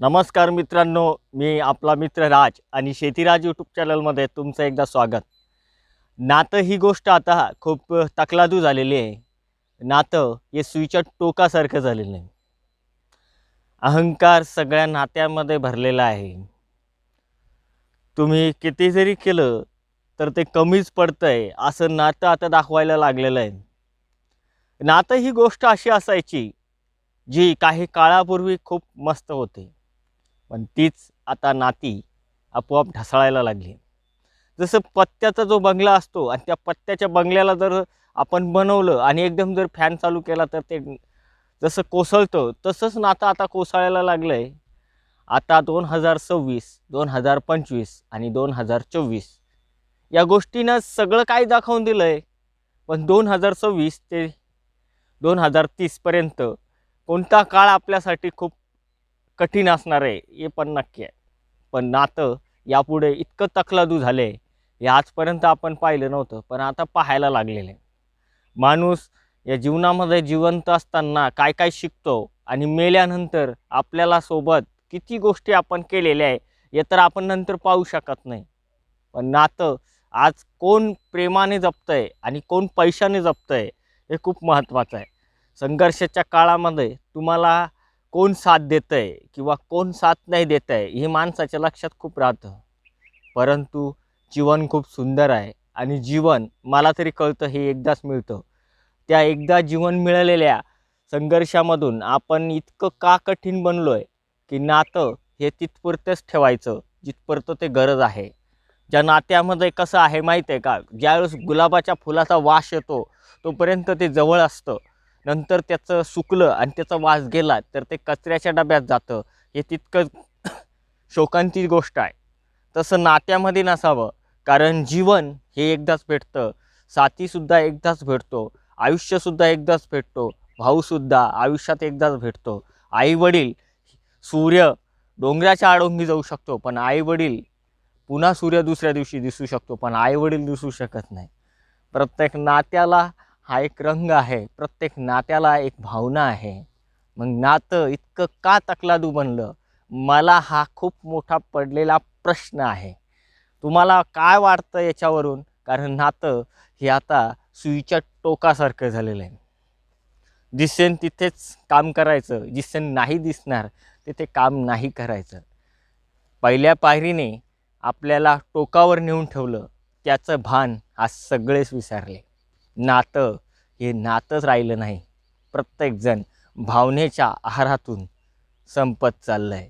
नमस्कार मित्रांनो, मी आपला मित्र राज आणि शेतीराज यूट्यूब चॅनलमध्ये तुमचं एकदा स्वागत. नातं ही गोष्ट आता खूप तकलादू झालेली आहे. नातं हे सुईच्या टोकासारखं झालेलं आहे. अहंकार सगळ्या नात्यामध्ये भरलेला आहे. तुम्ही किती जरी केलं तर ते कमीच पडतंय असं नातं आता दाखवायला लागलेलं आहे. नातं ही गोष्ट अशी असायची जी काही काळापूर्वी खूप मस्त होती, पण तीच आता नाती आपोआप ढासळायला लागली. जसं पत्त्याचा जो बंगला असतो आणि त्या पत्त्याच्या बंगल्याला जर आपण बनवलं आणि एकदम जर फॅन चालू केला तर ते जसं कोसळतं, तसंच नातं आता कोसळायला लागलं आहे. आता 2026, 2025 आणि 2024 या गोष्टीनं सगळं काही दाखवून दिलं आहे. पण 2026 ते 2030पर्यंत कोणता काळ आपल्यासाठी खूप कठीण असणार आहे हे पण नक्की आहे. पण नातं यापुढे इतकं तकलादू झालं आहे, हे आजपर्यंत आपण पाहिलं नव्हतं, पण आता पाहायला लागलेलं आहे. माणूस या जीवनामध्ये जिवंत असताना काय काय शिकतो आणि मेल्यानंतर आपल्याला सोबत किती गोष्टी आपण केलेल्या आहे हे तर आपण नंतर पाहू शकत नाही. पण नातं आज कोण प्रेमाने जपतंय आणि कोण पैशाने जपतंय हे खूप महत्त्वाचं आहे. संघर्षाच्या काळामध्ये तुम्हाला कोण साथ देतंय किंवा कोण साथ नाही देतंय हे माणसाच्या लक्षात खूप राहतं. परंतु जीवन खूप सुंदर आहे आणि जीवन मला तरी कळतं हे एकदाच मिळतं. त्या एकदा जीवन मिळालेल्या संघर्षामधून आपण इतकं का कठीण बनलो आहे की नातं हे तिथपुरतेच ठेवायचं जिथपर्यंत ते गरज आहे. ज्या नात्यामध्ये कसं आहे माहीत आहे का, ज्यावेळेस गुलाबाच्या फुलाचा वास येतो तोपर्यंत ते जवळ असतं. नंतर त्याचं सुकलं आणि त्याचा वास गेला तर ते कचऱ्याच्या डब्यात जातं. हे तितकं शोकांती गोष्ट आहे. तसं नात्यामध्ये नसावं, कारण जीवन हे एकदाच भेटतं. साथीसुद्धा एकदाच भेटतो. आयुष्यसुद्धा एकदाच भेटतो. भाऊसुद्धा आयुष्यात एकदाच भेटतो. आईवडील, सूर्य डोंगराच्या आडोंगी जाऊ शकतो, पण आईवडील पुन्हा सूर्य दुसऱ्या दिवशी दिसू शकतो, पण आईवडील दिसू शकत नाही. प्रत्येक नात्याला हा एक रंग आहे. प्रत्येक नात्याला एक भावना आहे. मग नातं इतकं का तकलादू बनलं? मला हा खूप मोठा पडलेला प्रश्न आहे. तुम्हाला काय वाटतं याच्यावरून? कारण नातं हे आता सुईच्या टोकासारखं झालेलं आहे. दिसेन तिथेच काम करायचं, जिथे नाही दिसणार तिथे काम नाही करायचं. पहिल्या पायरीने आपल्याला टोकावर नेऊन ठेवलं, त्याचं भान आज सगळेच विसरले. नातं हे नातंच राहिलं नाही. प्रत्येकजण भावनेच्या आहारातून संपत चाललं आहे.